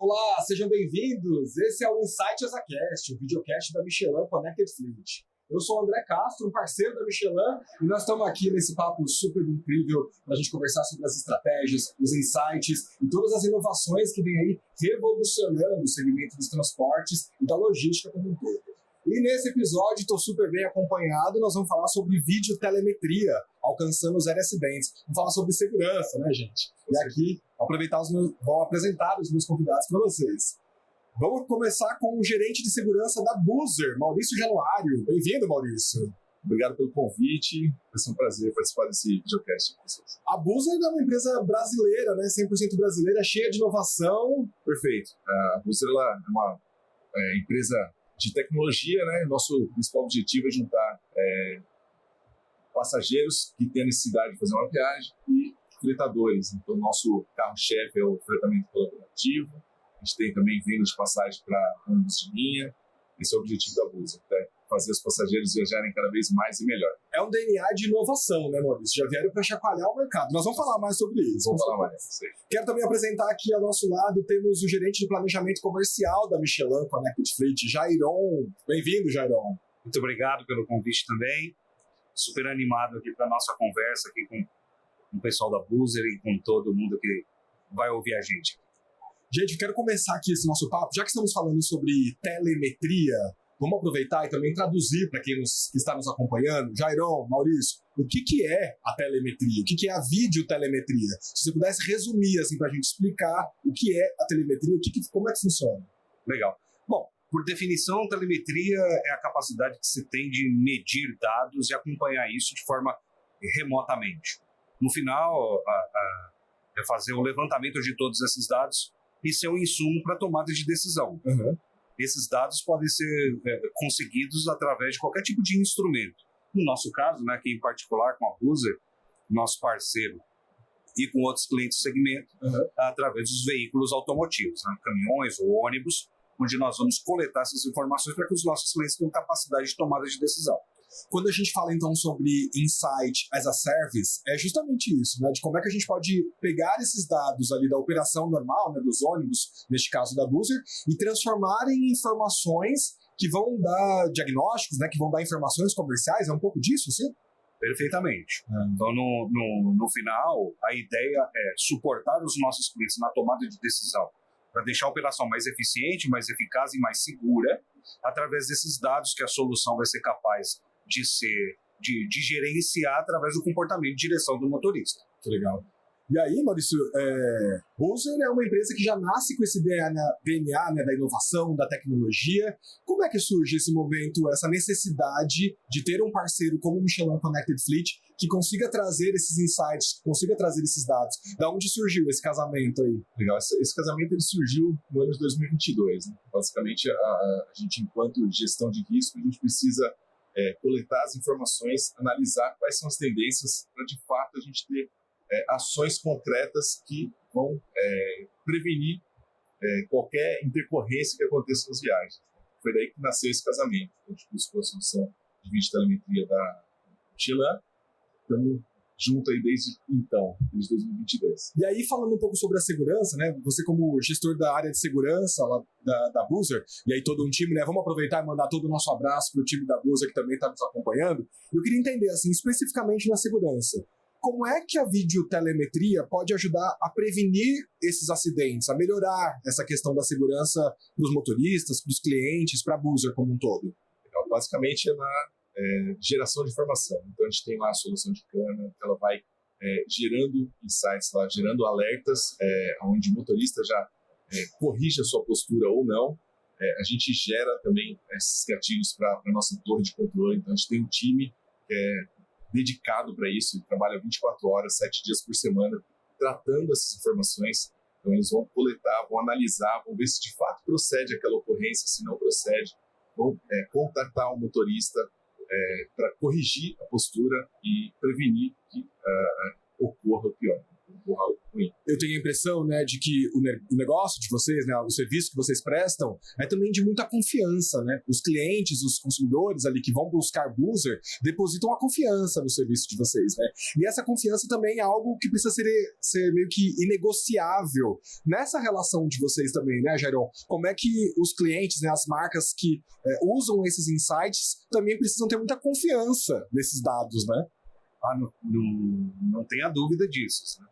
Olá, sejam bem-vindos! Esse é o Insight ESACast, o videocast da Michelin Connected Fleet. Eu sou o André Castro, um parceiro da Michelin, e nós estamos aqui nesse papo super incrível para a gente conversar sobre as estratégias, os insights e todas as inovações que vêm aí revolucionando o segmento dos transportes e da logística como um todo. E nesse episódio, estou super bem acompanhado, nós vamos falar sobre videotelemetria, alcançando os zero acidentes. Vamos falar sobre segurança, né, gente? E aqui, vou apresentar os meus convidados para vocês. Vamos começar com o gerente de segurança da Buser, Maurício Januário. Bem-vindo, Maurício. Obrigado pelo convite, vai ser um prazer participar desse videocast com vocês. A Buser é uma empresa brasileira, né? 100% brasileira, cheia de inovação. Perfeito. A Buser ela é uma empresa de tecnologia, né? Nosso principal objetivo é juntar passageiros que têm a necessidade de fazer uma viagem e fretadores. Então, nosso carro-chefe é o fretamento colaborativo. A gente tem também venda de passagem para ônibus de linha. Esse é o objetivo da Buser, né? Fazer os passageiros viajarem cada vez mais e melhor. É um DNA de inovação, né, Maurício? Já vieram para chacoalhar o mercado. Nós vamos falar mais sobre isso. Vamos falar mais. Sim. Quero também apresentar aqui ao nosso lado, temos o gerente de planejamento comercial da Michelin Connected Fleet, Jairon. Bem-vindo, Jairon. Muito obrigado pelo convite também. Super animado aqui para a nossa conversa aqui com o pessoal da Buser e com todo mundo que vai ouvir a gente. Gente, eu quero começar aqui esse nosso papo, já que estamos falando sobre telemetria, vamos aproveitar e também traduzir para quem está nos acompanhando. Jairon, Maurício, o que é a telemetria? O que é a videotelemetria? Se você pudesse resumir assim, para a gente explicar o que é a telemetria, como é que funciona? Legal. Bom, por definição, telemetria é a capacidade que se tem de medir dados e acompanhar isso de forma remotamente. No final, é fazer o levantamento de todos esses dados e ser um insumo para tomada de decisão. Uhum. Esses dados podem ser conseguidos através de qualquer tipo de instrumento. No nosso caso, né, aqui em particular com a Buser, nosso parceiro, e com outros clientes do segmento, através dos veículos automotivos, né, caminhões ou ônibus, onde nós vamos coletar essas informações para que os nossos clientes tenham capacidade de tomada de decisão. Quando a gente fala, então, sobre Insight as a Service, é justamente isso, né? De como é que a gente pode pegar esses dados ali da operação normal, né, dos ônibus, neste caso da Buser, e transformar em informações que vão dar diagnósticos, né, que vão dar informações comerciais, é um pouco disso, sim? Perfeitamente. Então, no final, a ideia é suportar os nossos clientes na tomada de decisão para deixar a operação mais eficiente, mais eficaz e mais segura, através desses dados que a solução vai ser capaz de gerenciar através do comportamento de direção do motorista. Que legal. E aí, Maurício, Buser é uma empresa que já nasce com esse DNA, né, da inovação, da tecnologia. Como é que surge esse momento, essa necessidade de ter um parceiro como o Michelin Connected Fleet que consiga trazer esses insights, consiga trazer esses dados? Da onde surgiu esse casamento aí? Legal, esse casamento ele surgiu no ano de 2022. Né? Basicamente, a gente, enquanto gestão de risco, a gente precisa coletar as informações, analisar quais são as tendências para, de fato, a gente ter ações concretas que vão prevenir qualquer intercorrência que aconteça nas viagens. Foi daí que nasceu esse casamento. A gente buscou a solução de videotelemetria da Michelin. Estamos juntos aí desde 2022. E aí, falando um pouco sobre a segurança, né? Você como gestor da área de segurança lá da Buser, e aí todo um time, né? Vamos aproveitar e mandar todo o nosso abraço para o time da Buser que também está nos acompanhando. Eu queria entender, assim, especificamente na segurança, como é que a videotelemetria pode ajudar a prevenir esses acidentes, a melhorar essa questão da segurança para os motoristas, para os clientes, para a Buser como um todo? Basicamente é na geração de informação. Então a gente tem lá a solução de câmera, que ela vai gerando insights lá, gerando alertas, onde o motorista já corrige a sua postura ou não. A gente gera também esses gatilhos para a nossa torre de controle. Então a gente tem um time que é dedicado para isso, ele trabalha 24 horas, 7 dias por semana, tratando essas informações. Então eles vão coletar, vão analisar, vão ver se de fato procede aquela ocorrência, se não procede, vão contactar o motorista para corrigir a postura e prevenir que ocorra o pior, ocorra algo ruim. eu tenho a impressão, né, de que o negócio de vocês, né, o serviço que vocês prestam, é também de muita confiança, né? Os clientes, os consumidores ali que vão buscar Boozer, depositam a confiança no serviço de vocês, né? E essa confiança também é algo que precisa ser meio que inegociável nessa relação de vocês também, né, Jairon? Como é que os clientes, né, as marcas que usam esses insights também precisam ter muita confiança nesses dados, né? Não tenha dúvida disso, né?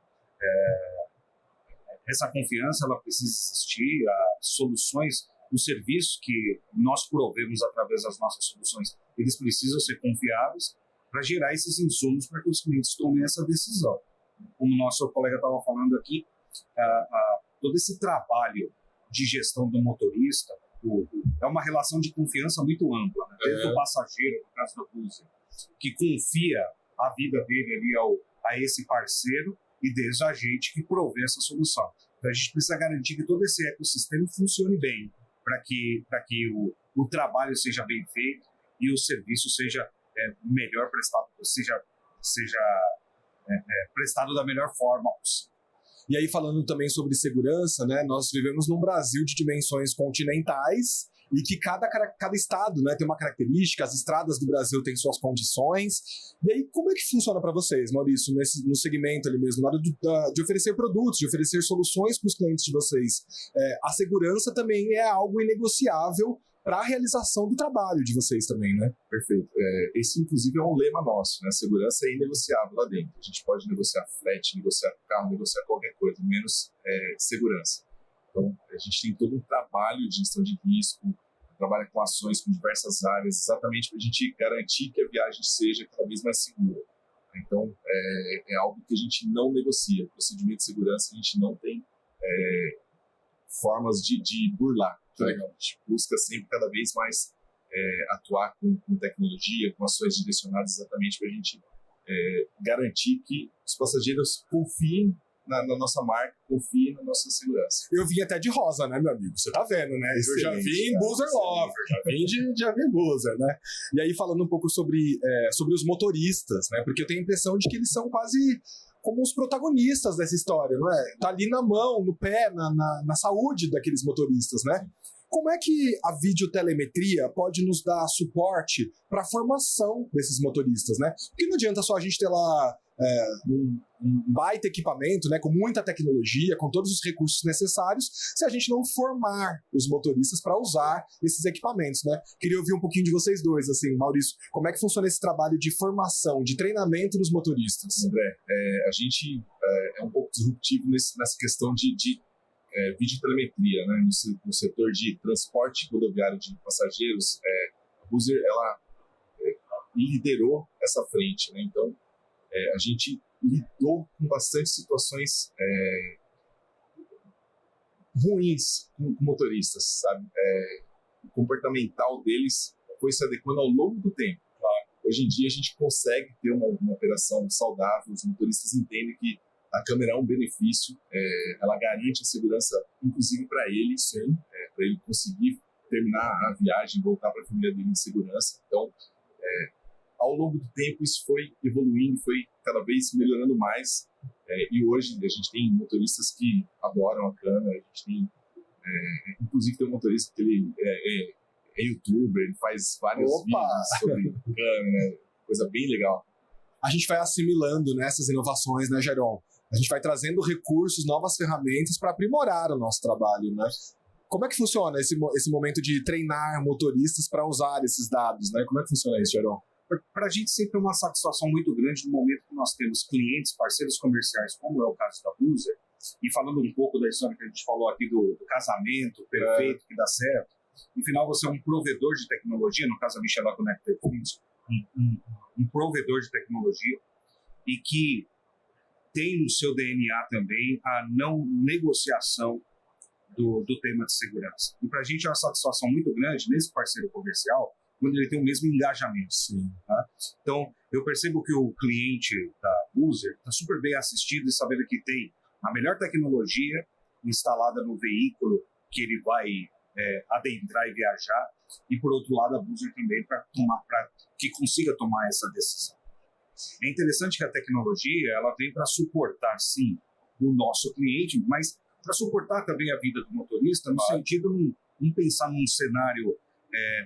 Essa confiança ela precisa existir, as soluções, os serviços que nós provemos através das nossas soluções, eles precisam ser confiáveis para gerar esses insumos para que os clientes tomem essa decisão. Como o nosso colega estava falando aqui, todo esse trabalho de gestão do motorista é uma relação de confiança muito ampla, né? Desde o passageiro, no caso da Boozer, que confia a vida dele ali a esse parceiro, e desde a gente que provê essa solução. Então, a gente precisa garantir que todo esse ecossistema funcione bem, para que o trabalho seja bem feito e o serviço seja melhor prestado, seja prestado da melhor forma possível. E aí, falando também sobre segurança, né, nós vivemos num Brasil de dimensões continentais e que cada estado, né, tem uma característica, as estradas do Brasil têm suas condições. E aí, como é que funciona para vocês, Maurício, no segmento ali mesmo, na hora de oferecer produtos, de oferecer soluções para os clientes de vocês? A segurança também é algo inegociável para a realização do trabalho de vocês também, né? Perfeito. Esse, inclusive, é um lema nosso, né? Segurança é inegociável lá dentro. A gente pode negociar frete, negociar carro, negociar qualquer coisa, menos segurança. Então, a gente tem todo um trabalho de gestão de risco, trabalha com ações com diversas áreas, exatamente para a gente garantir que a viagem seja cada vez mais segura. Então, é algo que a gente não negocia. Procedimento de segurança, a gente não tem formas de burlar. Então, a gente busca sempre cada vez mais atuar com tecnologia, com ações direcionadas exatamente para a gente garantir que os passageiros confiem na nossa marca, confiem na nossa segurança. Eu vim até de rosa, né, meu amigo? Você tá vendo, né? Excelente, eu já vim em Boozer Lover, já vim em Boozer, né? E aí, falando um pouco sobre os motoristas, né? Porque eu tenho a impressão de que eles são quase como os protagonistas dessa história, não é? Tá ali na mão, no pé, na saúde daqueles motoristas, né? Como é que a videotelemetria pode nos dar suporte para a formação desses motoristas, né? Porque não adianta só a gente ter lá um baita equipamento, né, com muita tecnologia, com todos os recursos necessários, se a gente não formar os motoristas para usar esses equipamentos, né? Queria ouvir um pouquinho de vocês dois, assim, Maurício, como é que funciona esse trabalho de formação, de treinamento dos motoristas? André, a gente é um pouco disruptivo nessa questão de videotelemetria, né? No setor de transporte rodoviário de passageiros. A Boozer, ela liderou essa frente, né? Então, a gente lidou com bastante situações ruins com motoristas, sabe? O comportamental deles foi se adequando ao longo do tempo. Claro. Hoje em dia a gente consegue ter uma operação saudável, os motoristas entendem que a câmera é um benefício, ela garante a segurança, inclusive para ele, para ele conseguir terminar a viagem, voltar para a família dele em segurança. Então, ao longo do tempo, isso foi evoluindo, foi cada vez melhorando mais. E hoje a gente tem motoristas que adoram a câmera, a gente tem, inclusive tem um motorista que ele é youtuber, ele faz vários vídeos sobre câmera, coisa bem legal. A gente vai assimilando nessas inovações, né, Jairon? A gente vai trazendo recursos, novas ferramentas para aprimorar o nosso trabalho, né? Como é que funciona esse momento de treinar motoristas para usar esses dados, né? Como é que funciona isso, Jairon? Para a gente sempre é uma satisfação muito grande no momento que nós temos clientes, parceiros comerciais, como é o caso da Boozer, e falando um pouco da história que a gente falou aqui do casamento perfeito que dá certo, no final você é um provedor de tecnologia, no caso a Michelin Connected Foods, um provedor de tecnologia, e que tem no seu DNA também a não negociação do tema de segurança. E para a gente é uma satisfação muito grande nesse parceiro comercial, quando ele tem o mesmo engajamento. Sim. Tá? Então, eu percebo que o cliente da Boozer está super bem assistido e sabendo que tem a melhor tecnologia instalada no veículo que ele vai adentrar e viajar, e, por outro lado, a Boozer também para que consiga tomar essa decisão. É interessante que a tecnologia ela vem para suportar, sim, do nosso cliente, mas para suportar também a vida do motorista, no sentido de não pensar num cenário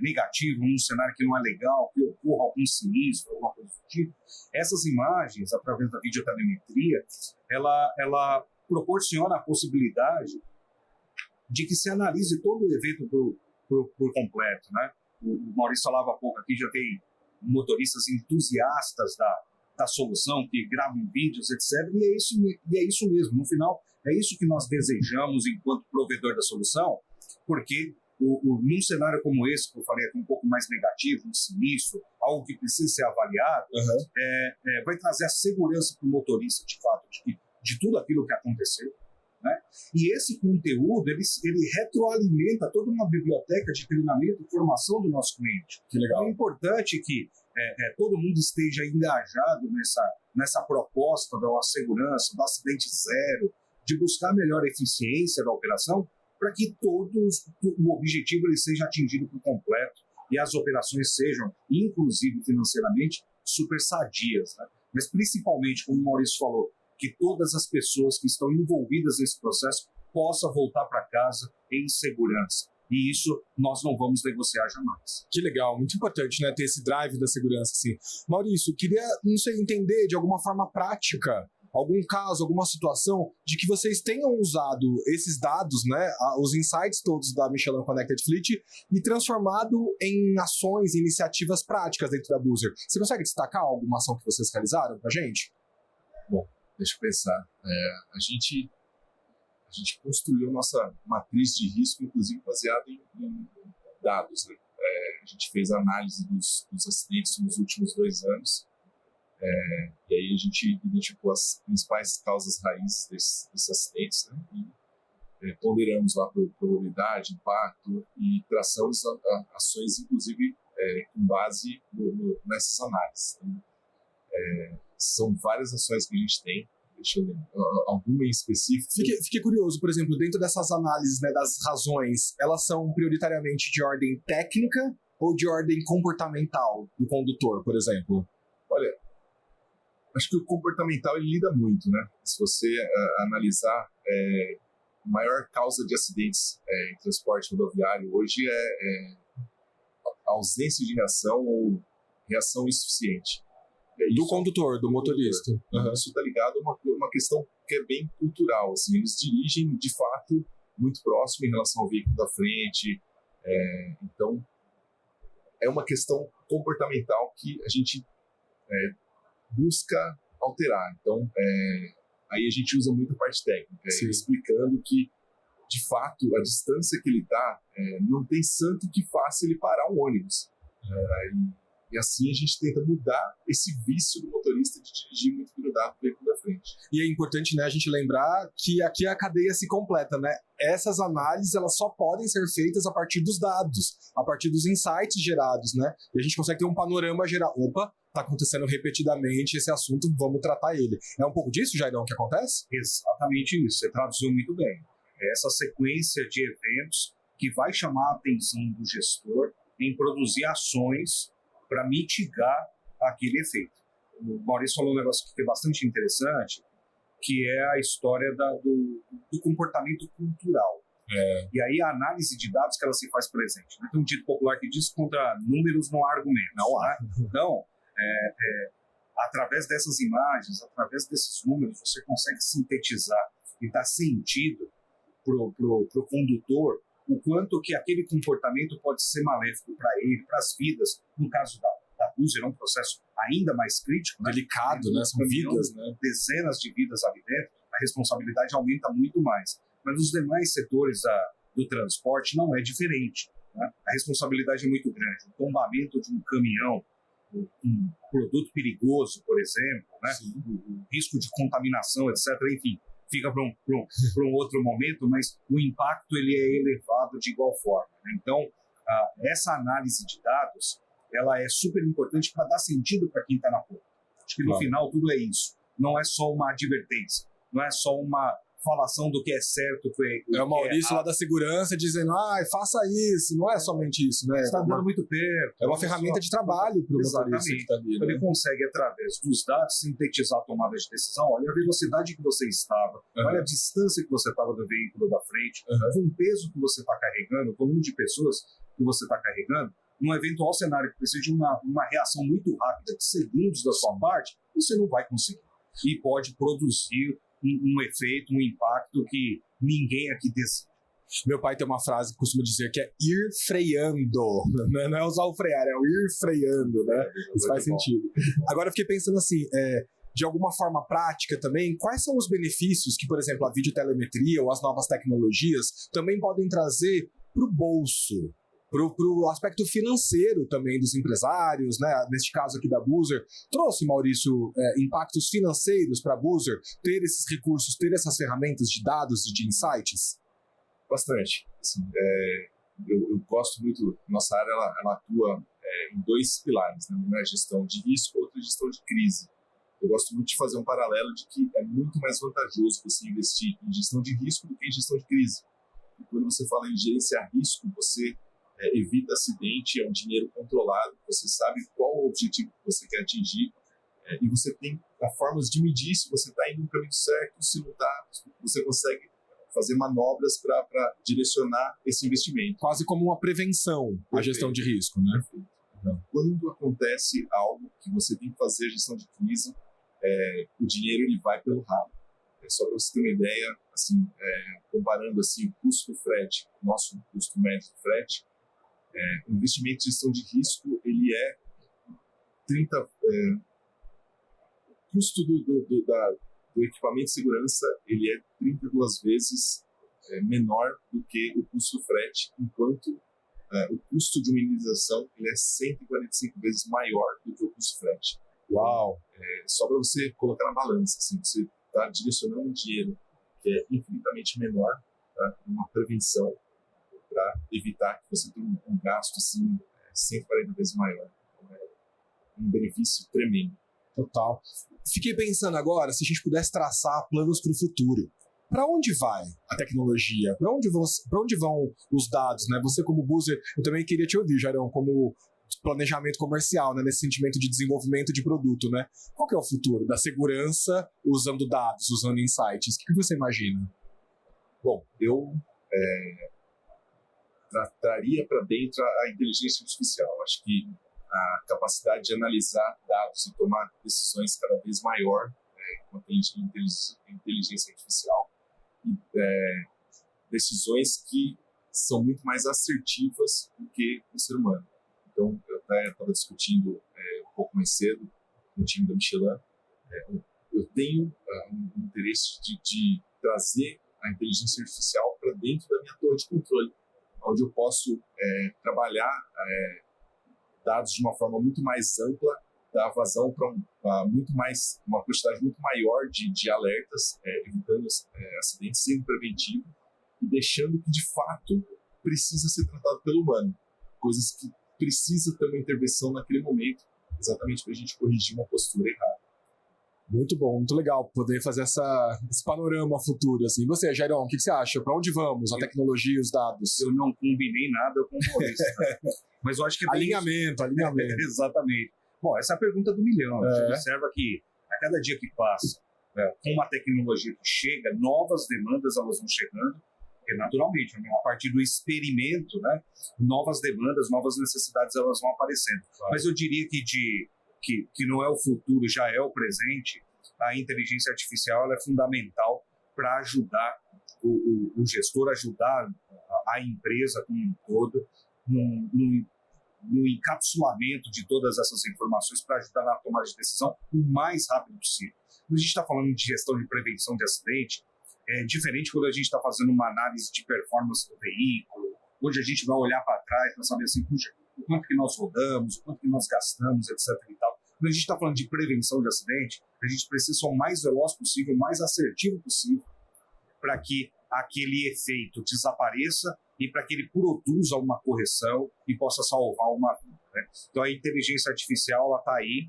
negativo, num cenário que não é legal, que ocorra algum sinistro, alguma coisa do tipo. Essas imagens, através da videotelemetria, ela proporciona a possibilidade de que se analise todo o evento por completo, né? O Maurício falava há pouco aqui, já tem motoristas entusiastas da solução, que gravam vídeos, etc. E é isso mesmo. No final, é isso que nós desejamos enquanto provedor da solução, porque num cenário como esse, que eu falei aqui um pouco mais negativo, um sinistro, algo que precisa ser avaliado, vai trazer a segurança para o motorista, de fato, de tudo aquilo que aconteceu. Né? E esse conteúdo, ele retroalimenta toda uma biblioteca de treinamento e formação do nosso cliente. Que legal. É importante que todo mundo esteja engajado nessa proposta da segurança, do acidente zero, de buscar melhor eficiência da operação, para que o objetivo ele seja atingido por completo e as operações sejam, inclusive financeiramente, super sadias. Né? Mas principalmente, como o Maurício falou, que todas as pessoas que estão envolvidas nesse processo possam voltar para casa em segurança. E isso nós não vamos negociar jamais. Que legal, muito importante, né, ter esse drive da segurança, assim. Maurício, queria, não sei, entender de alguma forma prática, algum caso, alguma situação de que vocês tenham usado esses dados, né, os insights todos da Michelin Connected Fleet e transformado em ações, iniciativas práticas dentro da Buzer. Você consegue destacar alguma ação que vocês realizaram pra gente? Bom, deixa eu pensar. A gente construiu nossa matriz de risco, inclusive baseada em dados. Né? A gente fez análise dos acidentes nos últimos 2 anos. E aí a gente identificou as principais causas raízes desses acidentes, né? E ponderamos lá por probabilidade, impacto e traçamos ações, inclusive, com base nessas análises. Então, são várias ações que a gente tem. Deixa eu ver, alguma em específico? Fiquei curioso, por exemplo, dentro dessas análises, né, das razões, elas são prioritariamente de ordem técnica ou de ordem comportamental do condutor, por exemplo? Olha, acho que o comportamental ele lida muito, né? Se você analisar, a maior causa de acidentes em transporte rodoviário hoje é a ausência de reação ou reação insuficiente. Do condutor, do motorista. Uhum. Isso está ligado a uma questão que é bem cultural. Assim, eles dirigem, de fato, muito próximo em relação ao veículo da frente. Então, é uma questão comportamental que a gente busca alterar. Então, aí a gente usa muito a parte técnica, explicando que, de fato, a distância que ele está não tem santo que faça ele parar um ônibus. E assim a gente tenta mudar esse vício do motorista de dirigir muito grudado o veículo da frente. E é importante, né, a gente lembrar que aqui a cadeia se completa, né? Essas análises elas só podem ser feitas a partir dos dados, a partir dos insights gerados, né? E a gente consegue ter um panorama geral. Opa, tá acontecendo repetidamente esse assunto, vamos tratar ele. É um pouco disso, Jairão, que acontece? Exatamente isso, você traduziu muito bem. É essa sequência de eventos que vai chamar a atenção do gestor em produzir ações para mitigar aquele efeito. O Maurício falou um negócio que é bastante interessante, que é a história do comportamento cultural. E aí a análise de dados que ela se faz presente. Né? Tem um dito popular que diz contra números não há argumentos. Não há. Então, através dessas imagens, através desses números, você consegue sintetizar e dar sentido pro condutor o quanto que aquele comportamento pode ser maléfico para ele, para as vidas. No caso da Buzer, é um processo ainda mais crítico. Delicado, né? São vidas, né? Dezenas de vidas ali dentro, a responsabilidade aumenta muito mais. Mas nos demais setores do transporte não é diferente. Né? A responsabilidade é muito grande. O tombamento de um caminhão, um produto perigoso, por exemplo, né? O risco de contaminação, etc., enfim, fica para um outro momento, mas o impacto ele é elevado de igual forma. Né? Então, essa análise de dados ela é super importante para dar sentido para quem está na ponta. Acho que no final tudo é isso. Não é só uma advertência, não é só uma falação do que é certo. É o Maurício lá da segurança dizendo, faça isso, não é somente isso, né? Está andando muito perto. É uma ferramenta de trabalho para o motorista que está ali. Né? Ele consegue, através dos dados, sintetizar a tomada de decisão. Olha a velocidade que você estava, olha a distância que você estava do veículo da frente, com o peso que você está carregando, o volume de pessoas que você está carregando. Num eventual cenário que precisa de uma reação muito rápida, de segundos da sua parte, você não vai conseguir. E pode produzir um efeito, um impacto que ninguém aqui deseja. Meu pai tem uma frase que costuma dizer que é ir freando, não é usar o frear, é o ir freando, né? Isso faz sentido. Agora eu fiquei pensando assim, de alguma forma prática também, quais são os benefícios que, por exemplo, a videotelemetria ou as novas tecnologias também podem trazer para o bolso, para o aspecto financeiro também dos empresários, né? Neste caso aqui da Boozer, trouxe, Maurício, impactos financeiros para a Boozer, ter esses recursos, ter essas ferramentas de dados e de insights? Bastante. Assim, eu gosto muito, nossa área ela atua em dois pilares, né? Uma é a gestão de risco, outra é a gestão de crise. Eu gosto muito de fazer um paralelo de que é muito mais vantajoso você investir em gestão de risco do que em gestão de crise. E quando você fala em gerenciar risco, você evita acidente, é um dinheiro controlado, você sabe qual o objetivo que você quer atingir, e você tem formas de medir se você está indo no caminho certo, se não está, você consegue fazer manobras para direcionar esse investimento. Quase como uma prevenção, a gestão de risco, né? Quando acontece algo que você tem que fazer a gestão de crise, o dinheiro ele vai pelo ralo. Só para você ter uma ideia, assim, comparando assim, o custo do frete, o nosso custo médio do frete, o investimento de gestão de risco, ele é 30... o custo do equipamento de segurança, ele é 32 vezes menor do que o custo do frete, enquanto o custo de uma indenização ele é 145 vezes maior do que o custo do frete. Uau! Só para você colocar na balança, assim, você está direcionando um dinheiro que é infinitamente menor, tá? Uma prevenção para evitar que você tenha um gasto assim, 140 vezes maior. Então, um benefício tremendo. Total. Fiquei pensando agora se a gente pudesse traçar planos para o futuro. Para onde vai a tecnologia? Para onde vão os dados? Né? Você, como Boozer, eu também queria te ouvir, Jairão, como planejamento comercial, né? Nesse sentimento de desenvolvimento de produto. Né? Qual que é o futuro da segurança usando dados, usando insights? O que você imagina? Bom, eu traria para dentro a inteligência artificial. Acho que a capacidade de analisar dados e tomar decisões cada vez maior com a inteligência artificial e decisões que são muito mais assertivas do que o ser humano. Então, eu até estava discutindo um pouco mais cedo com o time da Michelin. Eu tenho um interesse de trazer a inteligência artificial para dentro da minha torre de controle, onde eu posso trabalhar dados de uma forma muito mais ampla, dar vazão para uma quantidade muito maior de alertas, evitando acidentes, sendo preventivo e deixando que, de fato, precisa ser tratado pelo humano. Coisas que precisa ter uma intervenção naquele momento, exatamente para a gente corrigir uma postura errada. Muito bom, muito legal poder fazer esse panorama futuro. Assim. E você, Jairão, o que você acha? Para onde vamos? A tecnologia e os dados? Eu não combinei nada com o Maurício, né? Mas eu acho que é alinhamento. Exatamente. Bom, essa é a pergunta do milhão. A gente observa que a cada dia que passa, com uma tecnologia que chega, novas demandas elas vão chegando, e naturalmente, a partir do experimento, né, novas demandas, novas necessidades elas vão aparecendo. Claro. Mas eu diria que não é o futuro, já é o presente. A inteligência artificial ela é fundamental para ajudar o gestor, ajudar a empresa como um todo no encapsulamento de todas essas informações para ajudar na tomada de decisão o mais rápido possível. Quando a gente está falando de gestão de prevenção de acidente, é diferente quando a gente está fazendo uma análise de performance do veículo, onde a gente vai olhar para trás para saber assim, puxa, o quanto que nós rodamos, o quanto que nós gastamos, etc. e tal. Quando a gente está falando de prevenção de acidente, a gente precisa ser o mais veloz possível, o mais assertivo possível, para que aquele efeito desapareça e para que ele produza uma correção e possa salvar uma vida. Né? Então a inteligência artificial está aí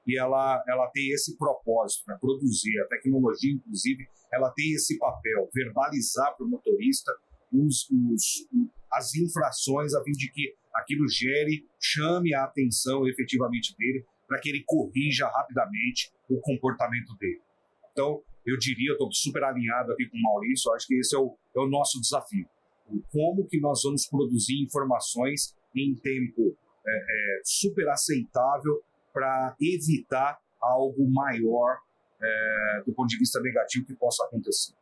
e ela tem esse propósito, né? Produzir. A tecnologia, inclusive, ela tem esse papel, verbalizar para o motorista as infrações a fim de que aquilo chame a atenção efetivamente dele para que ele corrija rapidamente o comportamento dele. Então, eu diria, estou super alinhado aqui com o Maurício, acho que esse é o nosso desafio. Como que nós vamos produzir informações em tempo super aceitável para evitar algo maior do ponto de vista negativo que possa acontecer.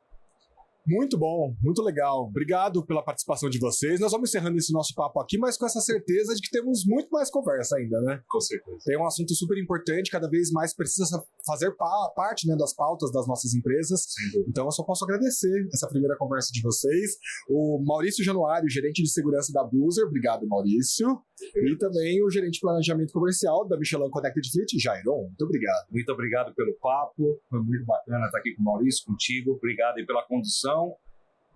Muito bom, muito legal. Obrigado pela participação de vocês. Nós vamos encerrando esse nosso papo aqui, mas com essa certeza de que temos muito mais conversa ainda, né? Com certeza. Tem um assunto super importante, cada vez mais precisa fazer parte, né, das pautas das nossas empresas. Então eu só posso agradecer essa primeira conversa de vocês. O Maurício Januário, gerente de segurança da Buser. Obrigado, Maurício. E também o gerente de planejamento comercial da Michelin Connected Fleet, Jairon. Muito obrigado. Muito obrigado pelo papo. Foi muito bacana estar aqui com o Maurício, contigo. Obrigado aí pela condução.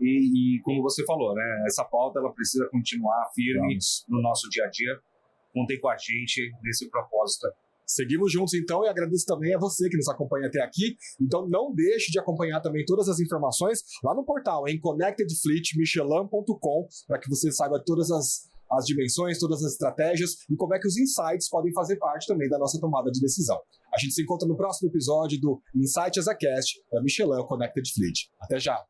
E como você falou, né, essa pauta ela precisa continuar firme no nosso dia a dia. Contem com a gente nesse propósito. Seguimos juntos então e agradeço também a você que nos acompanha até aqui. Então não deixe de acompanhar também todas as informações lá no portal, em connectedfleetmichelin.com, para que você saiba todas as dimensões, todas as estratégias e como é que os insights podem fazer parte também da nossa tomada de decisão. A gente se encontra no próximo episódio do Insight as a Cast da Michelin Connected Fleet. Até já!